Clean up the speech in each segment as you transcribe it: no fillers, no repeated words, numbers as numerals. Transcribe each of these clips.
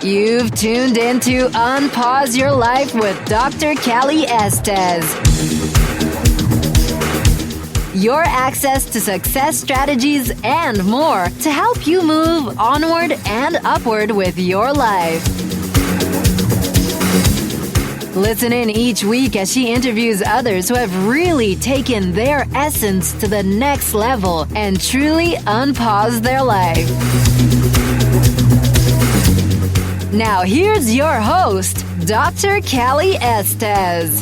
You've tuned into Unpause Your Life with Dr. Callie Estes. Your access to success strategies and more to help you move onward and upward with your life. Listen in each week as she interviews others who have really taken their essence to the next level and truly unpaused their life. Now here's your host, Dr. Callie Estes.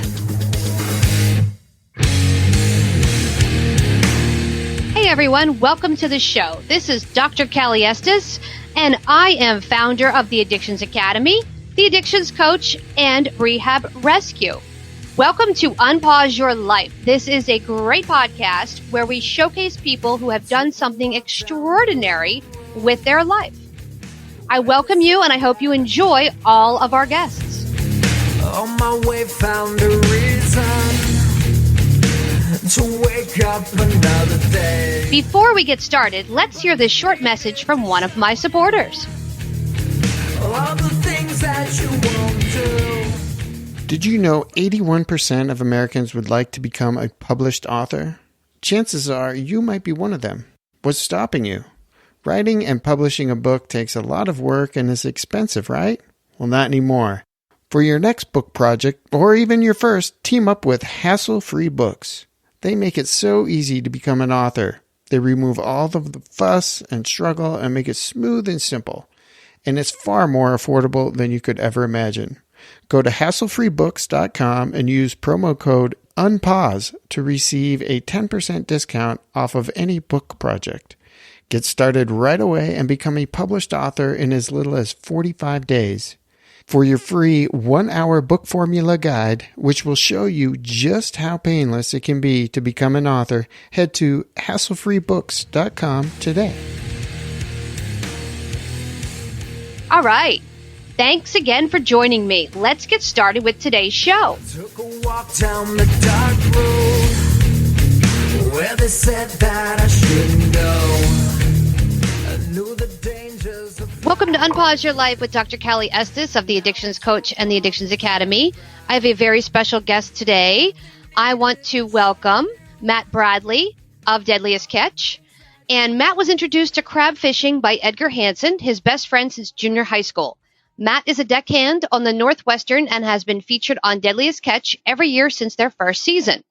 Hey everyone, welcome to the show. This is Dr. Callie Estes, and I am founder of the Addictions Academy, the Addictions Coach, and Rehab Rescue. Welcome to Unpause Your Life. This is a great podcast where we showcase people who have done something extraordinary with their life. I welcome you, and I hope you enjoy all of our guests. On my way, found a reason to wake up another day. Before we get started, let's hear this short message from one of my supporters. All the things that you won't do. Did you know 81% of Americans would like to become a published author? Chances are you might be one of them. What's stopping you? Writing and publishing a book takes a lot of work and is expensive, right? Well, not anymore. For your next book project, or even your first, team up with Hassle-Free Books. They make it so easy to become an author. They remove all of the fuss and struggle and make it smooth and simple. And it's far more affordable than you could ever imagine. Go to hasslefreebooks.com and use promo code UNPAUSE to receive a 10% discount off of any book project. Get started right away and become a published author in as little as 45 days. For your free 1-hour book formula guide, which will show you just how painless it can be to become an author, head to hasslefreebooks.com today. All right. Thanks again for joining me. Let's get started with today's show. Took a walk down the dark road where they said that I shouldn't go. I knew the dangers of... Welcome to Unpause Your Life with Dr. Callie Estes of the Addictions Coach and the Addictions Academy. I have a very special guest today. I want to welcome Matt Bradley of Deadliest Catch. And Matt was introduced to crab fishing by Edgar Hansen, his best friend since junior high school. Matt is a deckhand on the Northwestern and has been featured on Deadliest Catch every year since their first season.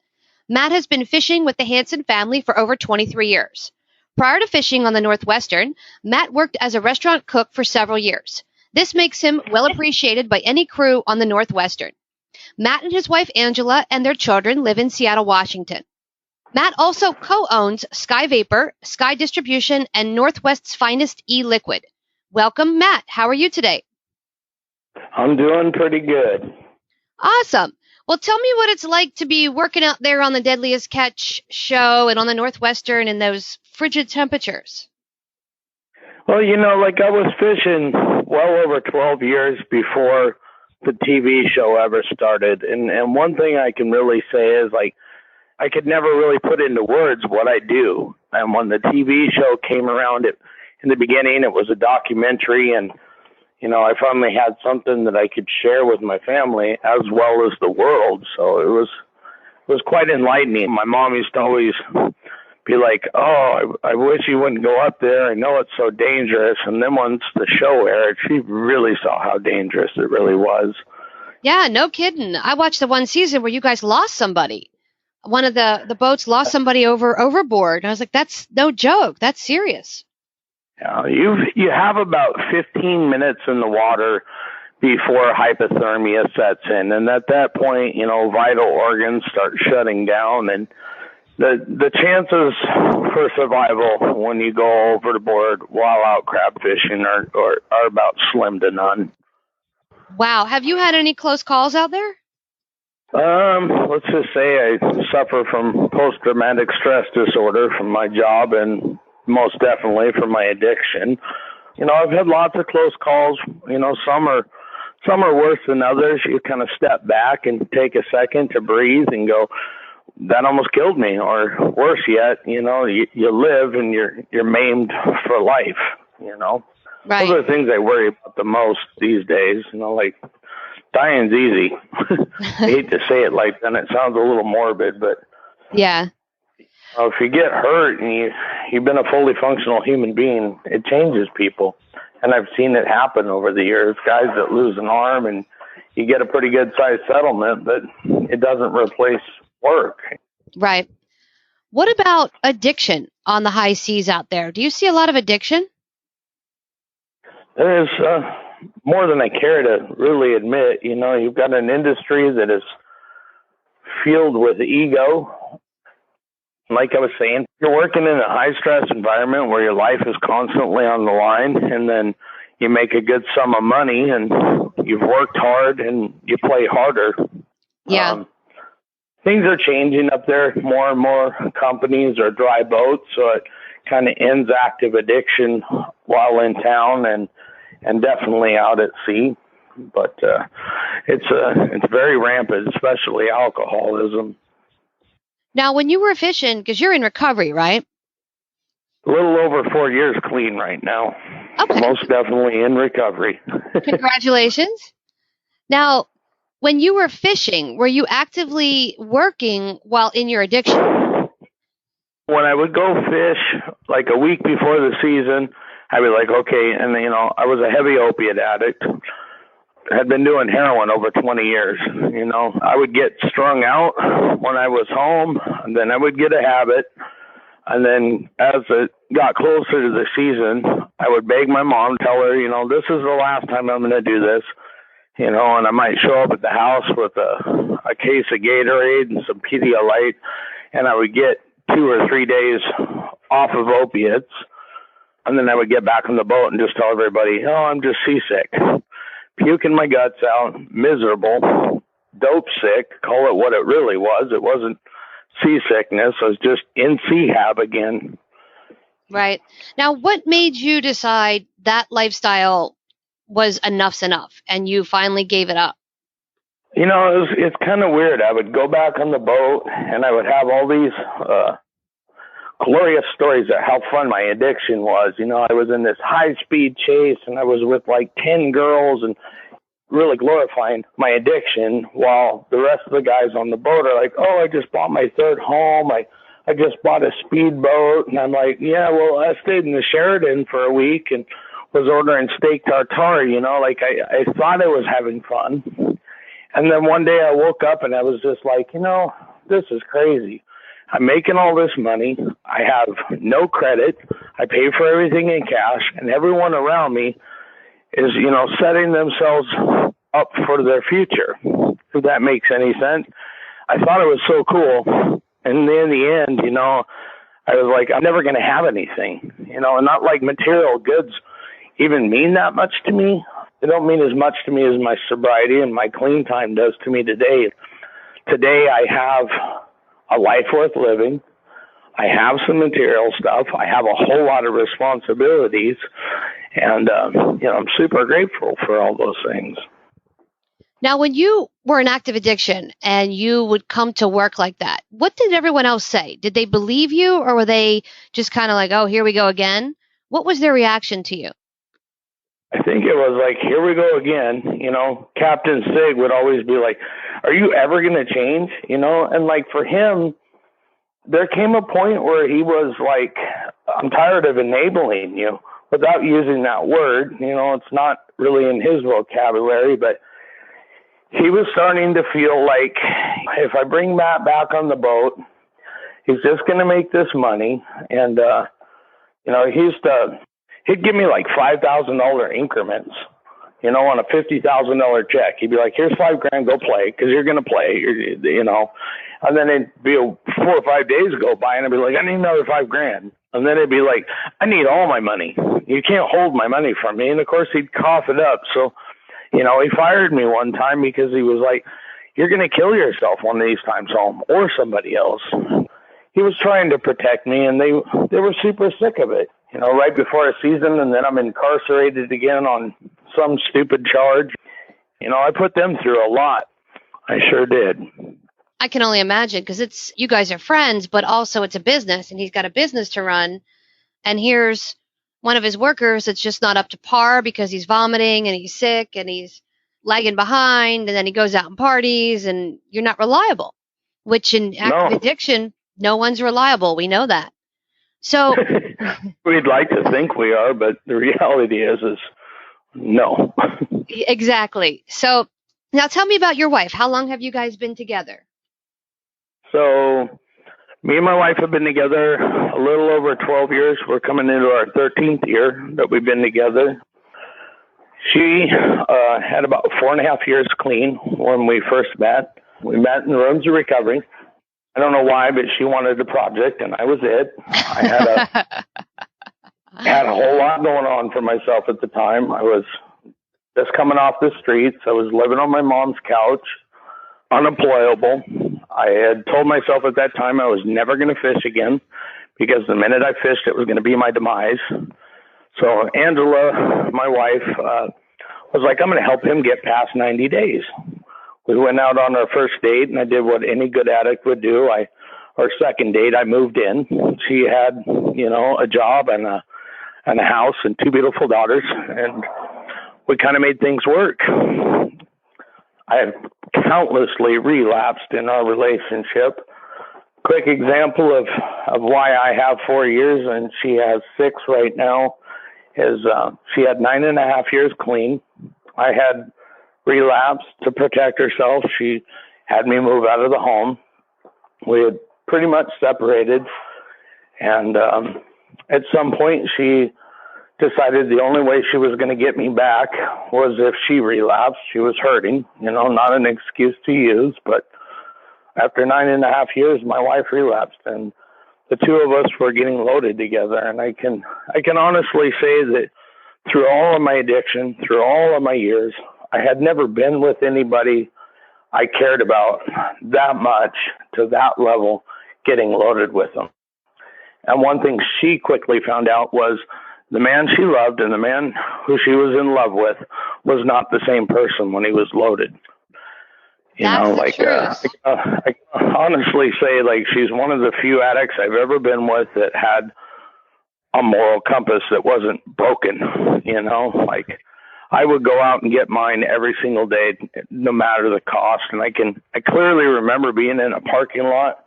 Matt has been fishing with the Hansen family for over 23 years. Prior to fishing on the Northwestern, Matt worked as a restaurant cook for several years. This makes him well appreciated by any crew on the Northwestern. Matt and his wife Angela and their children live in Seattle, Washington. Matt also co-owns Sky Vapor, Sky Distribution, and Northwest's finest e-liquid. Welcome, Matt. How are you today? I'm doing pretty good. Awesome. Well, tell me what it's like to be working out there on the Deadliest Catch show and on the Northwestern in those frigid temperatures. Well, you know, like I was fishing well over 12 years before the TV show ever started. And one thing I can really say is, like, I could never really put into words what I do. And when the TV show came around, in the beginning, it was a documentary, and, you know, I finally had something that I could share with my family as well as the world. So it was quite enlightening. My mom used to always be like, oh, I wish you wouldn't go up there. I know it's so dangerous. And then once the show aired, she really saw how dangerous it really was. Yeah, no kidding. I watched the one season where you guys lost somebody. One of the boats lost somebody overboard. And I was like, that's no joke. That's serious. Yeah, you have about 15 minutes in the water before hypothermia sets in. And at that point, you know, vital organs start shutting down. And the chances for survival when you go overboard while out crab fishing are about slim to none. Wow. Have you had any close calls out there? Let's just say I suffer from post-traumatic stress disorder from my job and most definitely from my addiction. You know, I've had lots of close calls. You know, some are worse than others. You kind of step back and take a second to breathe and go, that almost killed me. Or worse yet, you know, you live and you're maimed for life. you know. Right. Those are the things I worry about the most these days, you know, like dying's easy. I hate to say it like that. It sounds a little morbid, but Yeah. if you get hurt and you've been a fully functional human being, it changes people. And I've seen it happen over the years. Guys that lose an arm and you get a pretty good sized settlement, but it doesn't replace work. Right. What about addiction on the high seas out there? Do you see a lot of addiction? There's more than I care to really admit. You know, you've got an industry that is filled with ego. Like I was saying, you're working in a high-stress environment where your life is constantly on the line, and then you make a good sum of money, and you've worked hard, and you play harder. Yeah. Things are changing up there. More and more companies are dry boats, so it kind of ends active addiction while in town and definitely out at sea. But it's very rampant, especially alcoholism. Now, when you were fishing, because you're in recovery, right? A little over 4 years clean right now. Okay. Most definitely in recovery. Congratulations. Now, when you were fishing, were you actively working while in your addiction? When I would go fish, like a week before the season, I'd be like, okay, and you know, I was a heavy opiate addict. Had been doing heroin over 20 years. You know, I would get strung out when I was home, and then I would get a habit. And then as it got closer to the season, I would beg my mom, tell her, you know, this is the last time I'm going to do this. You know, and I might show up at the house with a case of Gatorade and some Pedialyte, and I would get 2 or 3 days off of opiates. And then I would get back on the boat and just tell everybody, oh, I'm just seasick. Puking my guts out, miserable, dope sick, call it what it really was. It wasn't seasickness. I was just in C-hab again. Right. Now, what made you decide that lifestyle was enough's enough and you finally gave it up? You know, it's kind of weird. I would go back on the boat and I would have all these glorious stories of how fun my addiction was. You know, I was in this high-speed chase, and I was with like 10 girls and really glorifying my addiction, while the rest of the guys on the boat are like, oh, I just bought my third home. I just bought a speedboat. And I'm like, yeah, well, I stayed in the Sheraton for a week and was ordering steak tartare, you know, like I thought I was having fun. And then one day I woke up and I was just like, you know, this is crazy. I'm making all this money. I have no credit. I pay for everything in cash, and everyone around me is, you know, setting themselves up for their future. If that makes any sense. I thought it was so cool. And in the end, you know, I was like, I'm never going to have anything, you know, and not like material goods even mean that much to me. They don't mean as much to me as my sobriety and my clean time does to me today. Today I have a life worth living. I have some material stuff. I have a whole lot of responsibilities. And, you know, I'm super grateful for all those things. Now, when you were in active addiction and you would come to work like that, what did everyone else say? Did they believe you, or were they just kind of like, oh, here we go again? What was their reaction to you? I think it was like, here we go again. You know, Captain Sig would always be like, are you ever going to change? You know, and like for him, there came a point where he was like, I'm tired of enabling you, without using that word. You know, it's not really in his vocabulary, but he was starting to feel like if I bring Matt back on the boat, he's just going to make this money. And, you know, he'd give me like $5,000 increments, you know, on a $50,000 check. He'd be like, here's $5,000, go play, because you're going to play, you know. And then it'd be 4 or 5 days go by, and I'd be like, I need another $5,000. And then it'd be like, I need all my money. You can't hold my money from me. And of course, he'd cough it up. So, you know, he fired me one time because he was like, you're going to kill yourself one of these times home, or somebody else. He was trying to protect me, and they were super sick of it. You know, right before a season, and then I'm incarcerated again on some stupid charge. You know, I put them through a lot. I sure did. I can only imagine, because you guys are friends, but also it's a business, and he's got a business to run. And here's one of his workers that's just not up to par because he's vomiting and he's sick and he's lagging behind, and then he goes out and parties, and you're not reliable, which in active addiction, no one's reliable. We know that. So we'd like to think we are, but the reality is no. Exactly. So now tell me about your wife. How long have you guys been together? So me and my wife have been together a little over 12 years. We're coming into our 13th year that we've been together. She had about 4.5 years clean when we first met. We met in the rooms of recovery. I don't know why, but she wanted a project, and I was it. I had a whole lot going on for myself at the time. I was just coming off the streets. I was living on my mom's couch, unemployable. I had told myself at that time I was never going to fish again because the minute I fished, it was going to be my demise. So Angela, my wife, was like, I'm going to help him get past 90 days. We went out on our first date, and I did what any good addict would do. Our second date, I moved in. She had, a job and a house and 2 beautiful daughters, and we kind of made things work. I have countlessly relapsed in our relationship. Quick example of why I have 4 years and she has 6 right now is she had 9.5 years clean. I had relapsed to protect herself. She had me move out of the home. We had pretty much separated, and at some point she decided the only way she was going to get me back was if she relapsed. She was hurting, not an excuse to use, but after 9.5 years, my wife relapsed, and the two of us were getting loaded together. And I can honestly say that through all of my addiction, through all of my years, I had never been with anybody I cared about that much to that level, getting loaded with them. And one thing she quickly found out was the man she loved and the man who she was in love with was not the same person when he was loaded. I honestly say, she's one of the few addicts I've ever been with that had a moral compass that wasn't broken. I would go out and get mine every single day, no matter the cost. And I clearly remember being in a parking lot,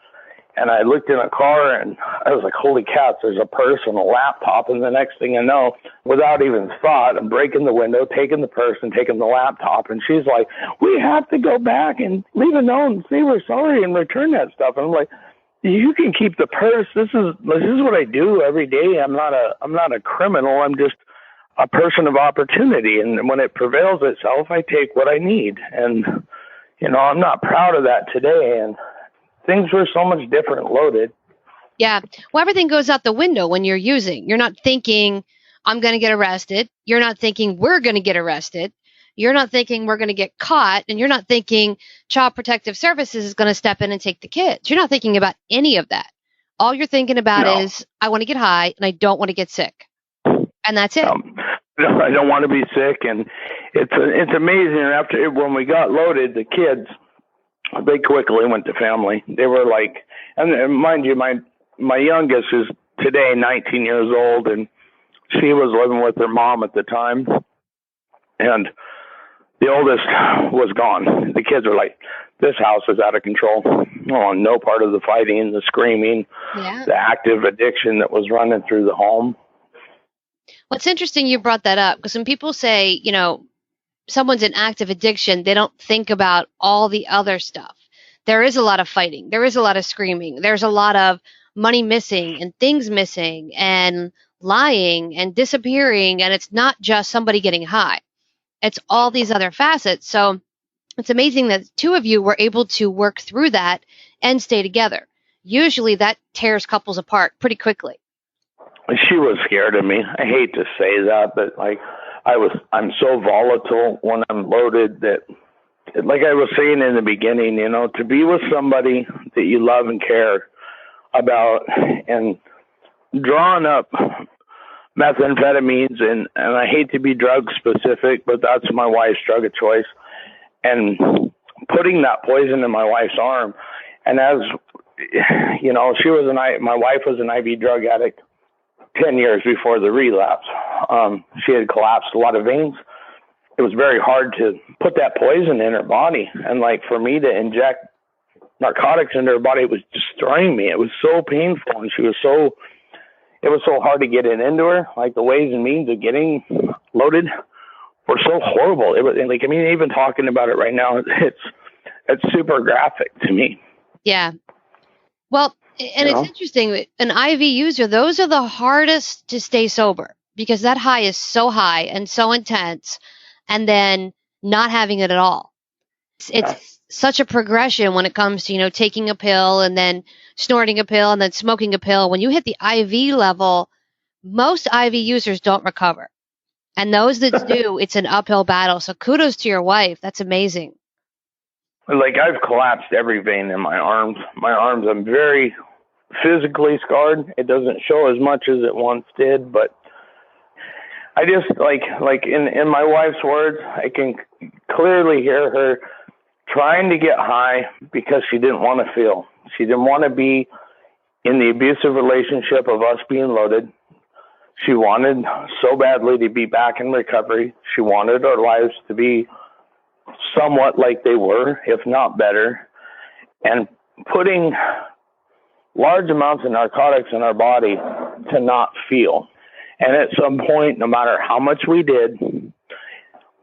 and I looked in a car, and I was like, holy cats, there's a purse and a laptop. And the next thing I know, without even thought, I'm breaking the window, taking the purse and taking the laptop. And she's like, we have to go back and leave a note and say we're sorry and return that stuff. And I'm like, you can keep the purse. This is what I do every day. I'm not a criminal. I'm just a person of opportunity. And when it prevails itself, I take what I need. And, I'm not proud of that today. And things were so much different loaded. Yeah. Well, everything goes out the window when you're using. You're not thinking, I'm going to get arrested. You're not thinking, we're going to get arrested. You're not thinking, we're going to get caught. And you're not thinking, Child Protective Services is going to step in and take the kids. You're not thinking about any of that. All you're thinking about is, I want to get high and I don't want to get sick. And that's it. I don't want to be sick. And it's amazing. When we got loaded, the kids, they quickly went to family. They were like, and mind you, my youngest is today 19 years old, and she was living with her mom at the time. And the oldest was gone. The kids were like, this house is out of control. Oh, no part of the fighting, the screaming, the active addiction that was running through the home. Well, it's interesting you brought that up, because when people say, someone's in active addiction, they don't think about all the other stuff. There is a lot of fighting. There is a lot of screaming. There's a lot of money missing and things missing and lying and disappearing. And it's not just somebody getting high. It's all these other facets. So it's amazing that two of you were able to work through that and stay together. Usually that tears couples apart pretty quickly. She was scared of me. I hate to say that, but I'm so volatile when I'm loaded that, like I was saying in the beginning, to be with somebody that you love and care about and drawing up methamphetamines, and I hate to be drug specific, but that's my wife's drug of choice, and putting that poison in my wife's arm. And as, my wife was an IV drug addict. 10 years before the relapse. She had collapsed a lot of veins. It was very hard to put that poison in her body. And like for me to inject narcotics into her body, it was destroying me. It was so painful. And it was so hard to get it into her. Like the ways and means of getting loaded were so horrible. It was like, I mean, even talking about it right now, it's super graphic to me. Yeah. Well, and it's interesting, an IV user, those are the hardest to stay sober because that high is so high and so intense, and then not having it at all. It's such a progression when it comes to, taking a pill and then snorting a pill and then smoking a pill. When you hit the IV level, most IV users don't recover. And those that do, it's an uphill battle. So kudos to your wife. That's amazing. Like I've collapsed every vein in my arms. I'm very physically scarred. It doesn't show as much as it once did, but I just like in my wife's words, I can clearly hear her trying to get high because she didn't want to feel. She didn't want to be in the abusive relationship of us being loaded. She wanted so badly to be back in recovery. She wanted our lives to be somewhat like they were, if not better, and putting large amounts of narcotics in our body to not feel. And at some point, no matter how much we did,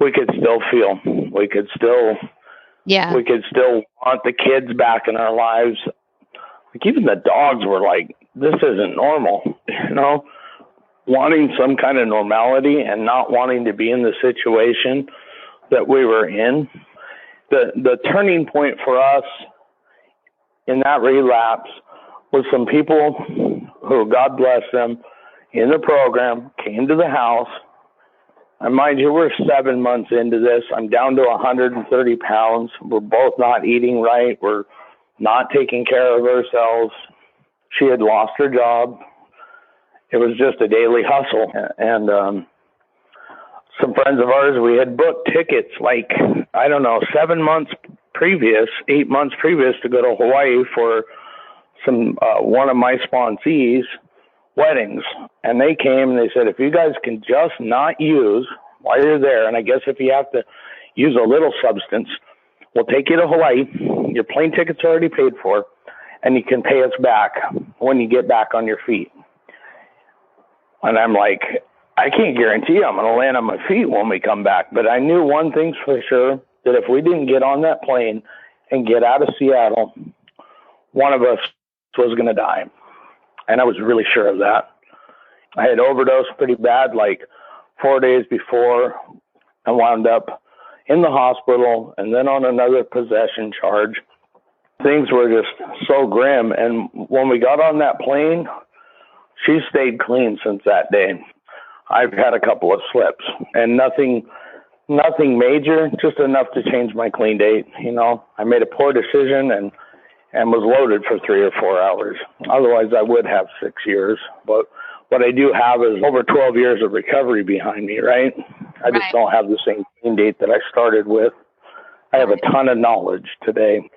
we could still feel. We could still want the kids back in our lives. Like even the dogs were like, this isn't normal, wanting some kind of normality and not wanting to be in the situation that we were in. The turning point for us in that relapse was some people who, God bless them, in the program came to the house. And mind you, we're 7 months into this. I'm down to 130 pounds. We're both not eating right. We're not taking care of ourselves. She had lost her job. It was just a daily hustle. And some friends of ours, we had booked tickets 7 months previous, 8 months previous to go to Hawaii for some one of my sponsees' weddings. And they came and they said, if you guys can just not use while you're there, and I guess if you have to use a little substance, we'll take you to Hawaii. Your plane ticket's already paid for, and you can pay us back when you get back on your feet. And I'm like, I can't guarantee I'm going to land on my feet when we come back. But I knew one thing's for sure, that if we didn't get on that plane and get out of Seattle, one of us was going to die. And I was really sure of that. I had overdosed pretty bad, 4 days before. I wound up in the hospital and then on another possession charge. Things were just so grim. And when we got on that plane, she stayed clean since that day. I've had a couple of slips and nothing major, just enough to change my clean date. I made a poor decision and was loaded for 3 or 4 hours. Otherwise, I would have 6 years. But what I do have is over 12 years of recovery behind me, right? I just don't have the same clean date that I started with. I have a ton of knowledge today.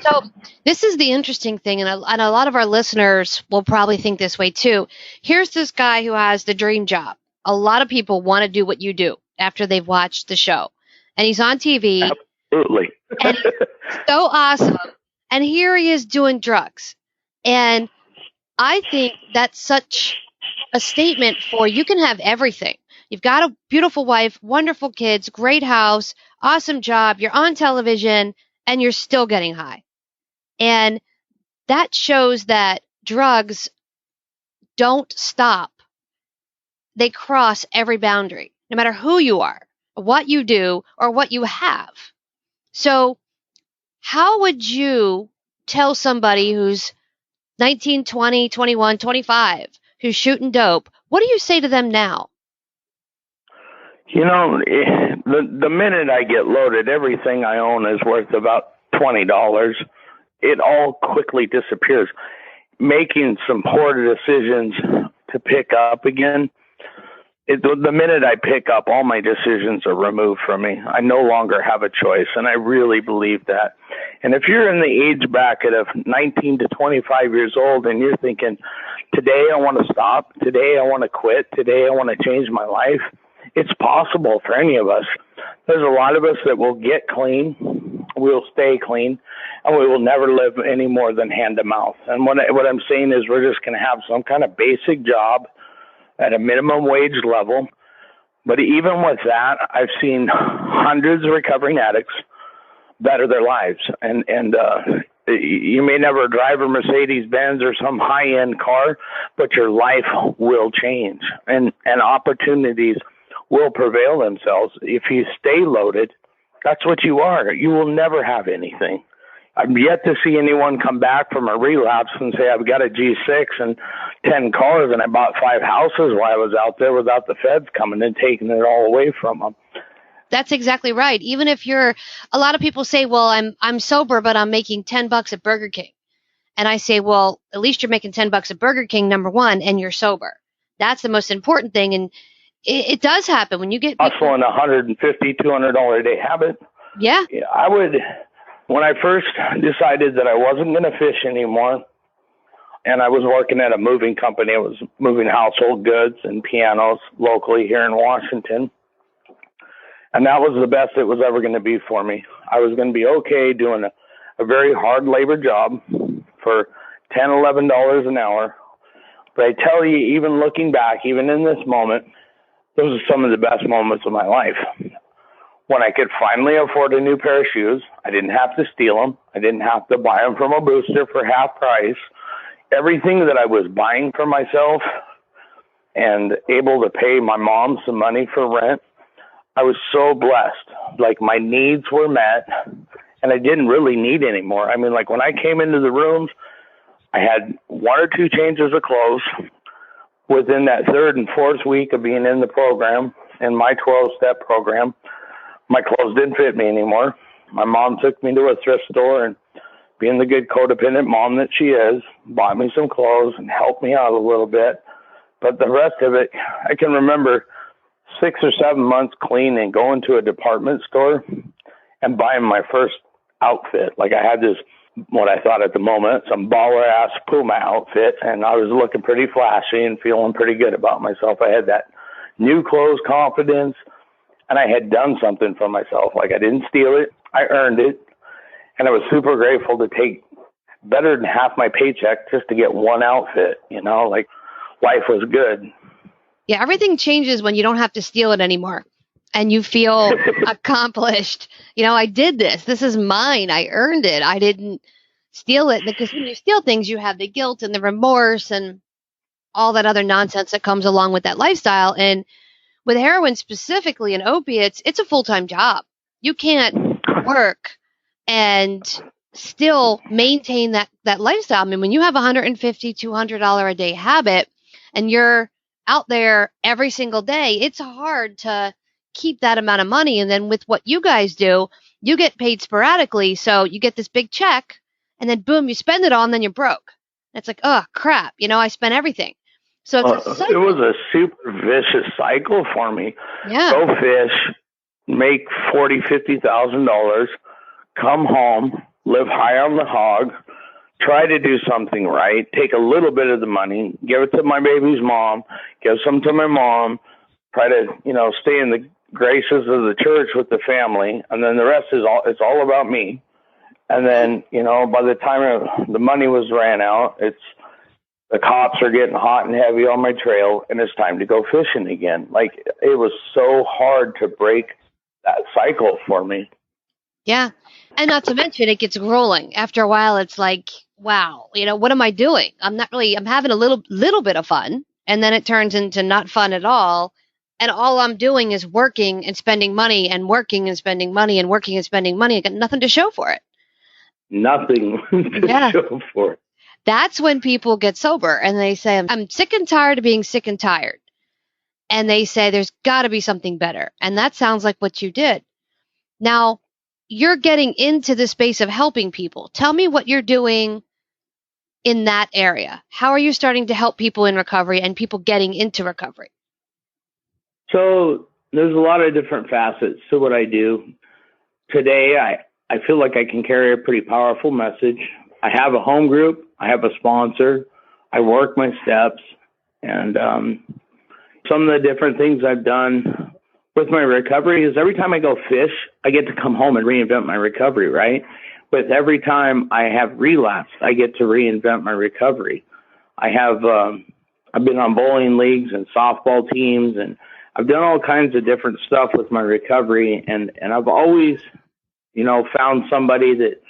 So this is the interesting thing, and a lot of our listeners will probably think this way too. Here's this guy who has the dream job. A lot of people want to do what you do after they've watched the show. And he's on TV. Absolutely. And he's so awesome. And here he is doing drugs. And I think that's such a statement for you can have everything. You've got a beautiful wife, wonderful kids, great house, awesome job. You're on television, and you're still getting high. And that shows that drugs don't stop. They cross every boundary, no matter who you are, what you do, or what you have. So how would you tell somebody who's 19, 20, 21, 25, who's shooting dope, what do you say to them now? The minute I get loaded, everything I own is worth about $20. It all quickly disappears. Making some poor decisions to pick up again, the minute I pick up, all my decisions are removed from me. I no longer have a choice, and I really believe that. And if you're in the age bracket of 19 to 25 years old and you're thinking, today I want to stop. Today I want to quit. Today I want to change my life. It's possible for any of us. There's a lot of us that will get clean, we'll stay clean, and we will never live any more than hand to mouth. And what I'm saying is we're just going to have some kind of basic job at a minimum wage level. But even with that, I've seen hundreds of recovering addicts better their lives. And you may never drive a Mercedes-Benz or some high-end car, but your life will change, and opportunities will prevail themselves. If you stay loaded, that's what you are. You will never have anything. I've yet to see anyone come back from a relapse and say, I've got a G6 and 10 cars and I bought 5 houses while I was out there without the feds coming and taking it all away from them. That's exactly right. Even if a lot of people say, well, I'm sober, but I'm making $10 at Burger King. And I say, well, at least you're making $10 at Burger King, number one, and you're sober. That's the most important thing. And it does happen when you get hustling $150, $200 a day habit. Yeah. When I first decided that I wasn't going to fish anymore, and I was working at a moving company, I was moving household goods and pianos locally here in Washington. And that was the best it was ever going to be for me. I was going to be okay doing a very hard labor job for $10, $11 an hour. But I tell you, even looking back, even in this moment, those are some of the best moments of my life. When I could finally afford a new pair of shoes, I didn't have to steal them. I didn't have to buy them from a booster for half price. Everything that I was buying for myself and able to pay my mom some money for rent, I was so blessed. Like, my needs were met, and I didn't really need any more. I mean, like, when I came into the rooms, I had 1 or 2 changes of clothes. Within that 3rd and 4th week of being in the program, in my 12-step program, my clothes didn't fit me anymore. My mom took me to a thrift store, and being the good codependent mom that she is, bought me some clothes and helped me out a little bit. But the rest of it, I can remember 6 or 7 months clean and going to a department store and buying my first outfit. Like, I had this, what I thought at the moment, some baller-ass Puma outfit, and I was looking pretty flashy and feeling pretty good about myself. I had that new clothes confidence, and I had done something for myself. Like, I didn't steal it. I earned it. And I was super grateful to take better than half my paycheck just to get one outfit, like, life was good. Yeah, everything changes when you don't have to steal it anymore and you feel accomplished. I did this. This is mine. I earned it. I didn't steal it. Because when you steal things, you have the guilt and the remorse and all that other nonsense that comes along with that lifestyle. And with heroin specifically and opiates, it's a full-time job. You can't work and still maintain that lifestyle. I mean, when you have $150, $200 a day habit and you're out there every single day, it's hard to keep that amount of money. And then with what you guys do, you get paid sporadically. So you get this big check and then boom, you spend it all and then you're broke. It's like, oh crap, I spent everything. So it's it was a super vicious cycle for me. Yeah. Go fish, make $40,000, $50,000, come home, live high on the hog, try to do something right, take a little bit of the money, give it to my baby's mom, give some to my mom, try to, stay in the graces of the church with the family, and then the rest it's all about me. And then, by the time the money was ran out, the cops are getting hot and heavy on my trail, and it's time to go fishing again. Like, it was so hard to break that cycle for me. Yeah. And not to mention, it gets rolling. After a while, it's like, wow, what am I doing? I'm having a little bit of fun. And then it turns into not fun at all. And all I'm doing is working and spending money and working and spending money and working and spending money. I got nothing to show for it. Nothing to show for it. That's when people get sober and they say, I'm sick and tired of being sick and tired. And they say, there's got to be something better. And that sounds like what you did. Now, you're getting into the space of helping people. Tell me what you're doing in that area. How are you starting to help people in recovery and people getting into recovery? So there's a lot of different facets to what I do. Today, I feel like I can carry a pretty powerful message. I have a home group. I have a sponsor. I work my steps, and some of the different things I've done with my recovery is every time I go fish, I get to come home and reinvent my recovery, right? With every time I have relapsed, I get to reinvent my recovery. I've been on bowling leagues and softball teams, and I've done all kinds of different stuff with my recovery, and I've always, found somebody that,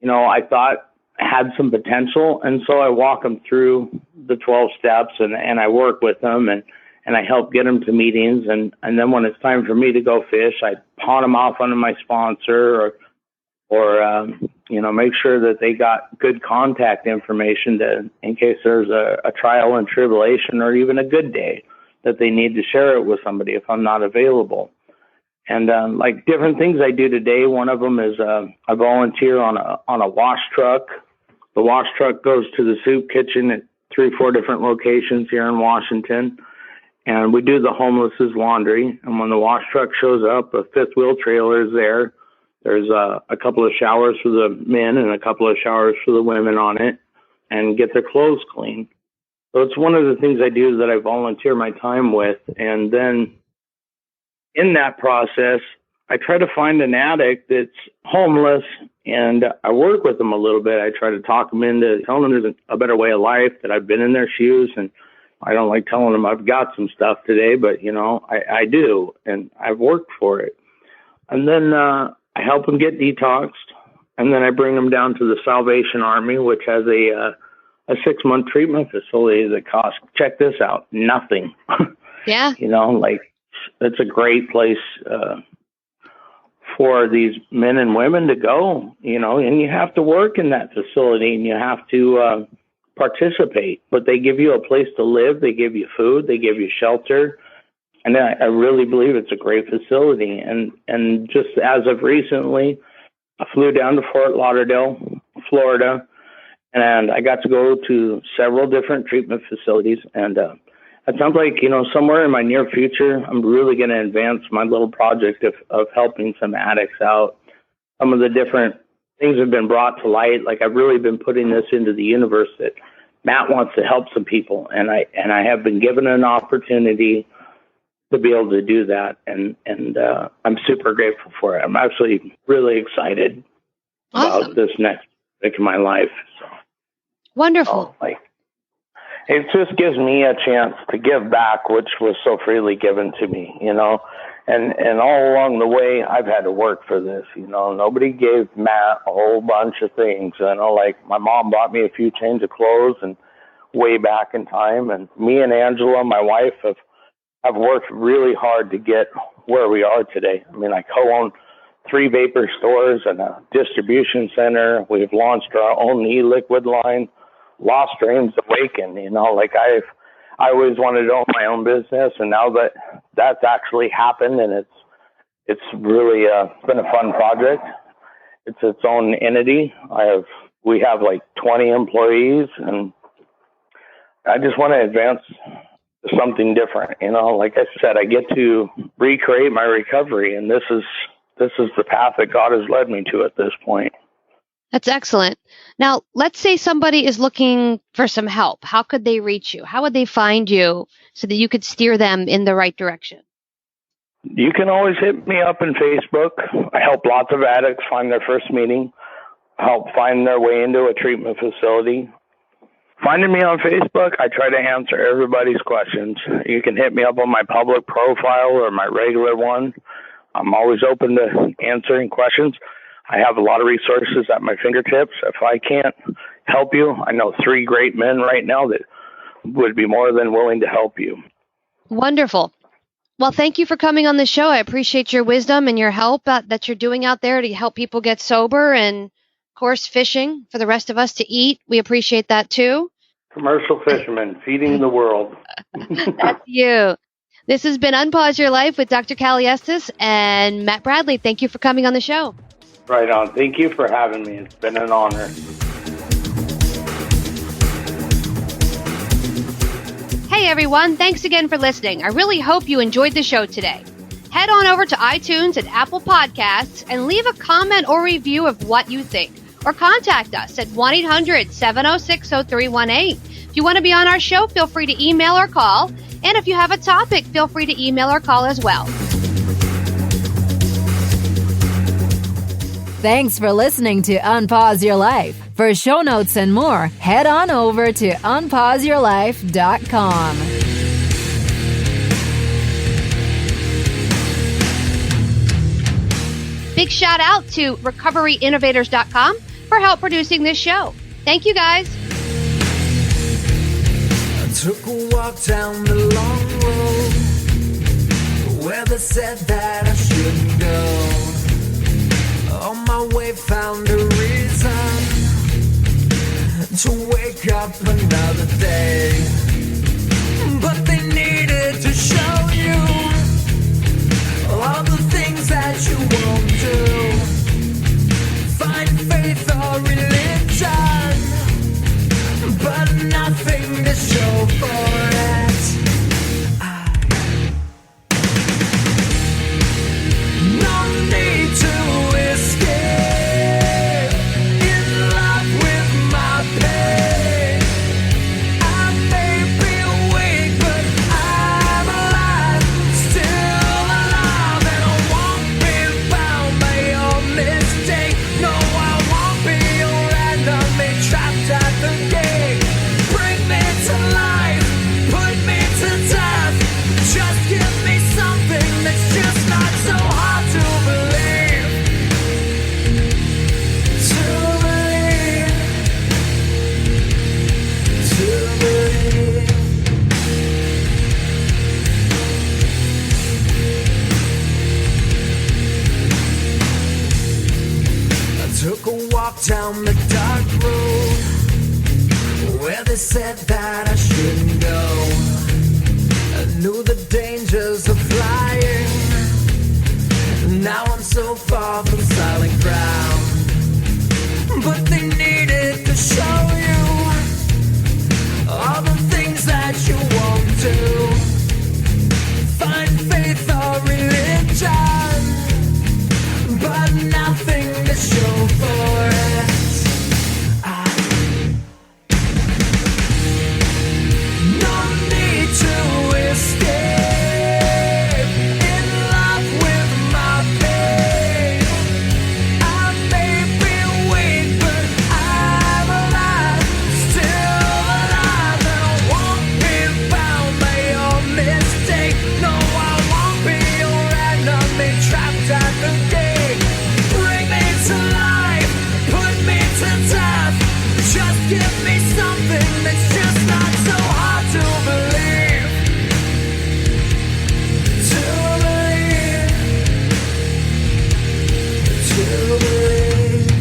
I thought had some potential, and so I walk them through the 12 steps, and I work with them, and I help get them to meetings, and then when it's time for me to go fish, I pawn them off onto my sponsor, or make sure that they got good contact information in case there's a trial and tribulation or even a good day that they need to share it with somebody if I'm not available. And like different things I do today, one of them is I volunteer on a wash truck. The wash truck goes to the soup kitchen at 3-4 different locations here in Washington, and we do the homeless's laundry. And when the wash truck shows up, a fifth wheel trailer is there. There's a couple of showers for the men and a couple of showers for the women on it, and get their clothes clean. So it's one of the things I do that I volunteer my time with. And then in that process, I try to find an addict that's homeless, and I work with them a little bit. I try to talk them into telling them there's a better way of life, that I've been in their shoes, and I don't like telling them I've got some stuff today, but, I do, and I've worked for it. And then I help them get detoxed, and then I bring them down to the Salvation Army, which has a 6-month treatment facility that costs, check this out, nothing. Yeah. It's a great place for these men and women to go, and you have to work in that facility, and you have to participate. But they give you a place to live, they give you food, they give you shelter, and I really believe it's a great facility. And just as of recently, I flew down to Fort Lauderdale, Florida, and I got to go to several different treatment facilities, and it sounds like, somewhere in my near future, I'm really going to advance my little project of helping some addicts out. Some of the different things have been brought to light. Like, I've really been putting this into the universe that Matt wants to help some people. And I have been given an opportunity to be able to do that. And I'm super grateful for it. I'm actually really excited about this next week of my life. So, Wonderful. It just gives me a chance to give back, which was so freely given to me, and all along the way, I've had to work for this, nobody gave Matt a whole bunch of things, like my mom bought me a few change of clothes and way back in time. And me and Angela, my wife, have worked really hard to get where we are today. I mean, I co-own 3 vapor stores and a distribution center. We've launched our own e-liquid line. Lost Dreams Awaken, I always wanted to own my own business, and now that's actually happened, and it's really been a fun project. It's its own entity. We have like 20 employees, and I just want to advance to something different. Like I said, I get to recreate my recovery, and this is the path that God has led me to at this point. That's excellent. Now, let's say somebody is looking for some help. How could they reach you? How would they find you so that you could steer them in the right direction? You can always hit me up on Facebook. I help lots of addicts find their first meeting, help find their way into a treatment facility. Finding me on Facebook, I try to answer everybody's questions. You can hit me up on my public profile or my regular one. I'm always open to answering questions. I have a lot of resources at my fingertips. If I can't help you, I know 3 great men right now that would be more than willing to help you. Wonderful. Well, thank you for coming on the show. I appreciate your wisdom and your help that you're doing out there to help people get sober, and, of course, fishing for the rest of us to eat. We appreciate that, too. Commercial fishermen feeding the world. That's you. This has been Unpause Your Life with Dr. Callie Estes and Matt Bradley. Thank you for coming on the show. Right on. Thank you for having me. It's been an honor. Hey, everyone. Thanks again for listening. I really hope you enjoyed the show today. Head on over to iTunes and Apple Podcasts and leave a comment or review of what you think. Or contact us at 1-800-706-0318. If you want to be on our show, feel free to email or call. And if you have a topic, feel free to email or call as well. Thanks for listening to Unpause Your Life. For show notes and more, head on over to unpauseyourlife.com. Big shout out to recoveryinnovators.com for help producing this show. Thank you, guys. I took a walk down the long road where they said that I shouldn't go. On my way found a reason to wake up another day. But they needed to show you all the things that you won't do. Find faith or religion, but nothing to show for it. No need to escape in love with my pain. I may be weak, but I'm alive, still alive, and I won't be bound by your mistake. No, I won't be your enemy, trapped at the gate. Bring me to life, put me to death. Just give me something that's just not so hard to believe. To believe. To believe. I took a walk down the dark road where they said that I shouldn't go. I knew the dangers of flying. Now I'm so far from silent ground. But they needed to show you all the things that you won't do. Find faith or religion, but nothing to show for it. No need to escape in love with my pain. I may be weak, but I'm alive, still alive, and I won't be bound by your mistake. No, I won't be your enemy, trapped at the gate. Bring me to life, put me to death. Just give me something that's just not so hard to believe. To believe. To believe.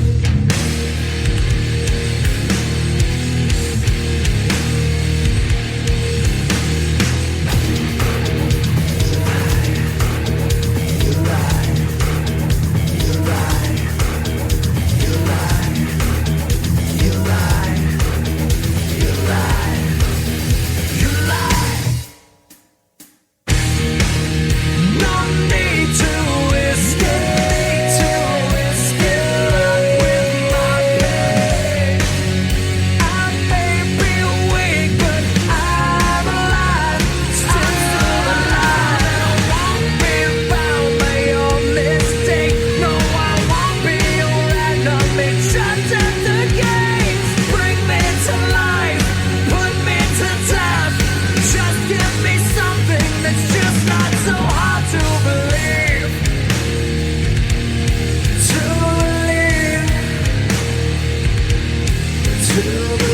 You're right. You're right. You're right. You're right. You're right. You're right. No need to escape with my pain. I may be weak, but I'm alive, still alive, and I won't be bound by your mistake. No, I won't be your enemy, trapped at the gate. Bring me to life, put me to death. Just give me something that's just not so hard to believe. To believe. To believe.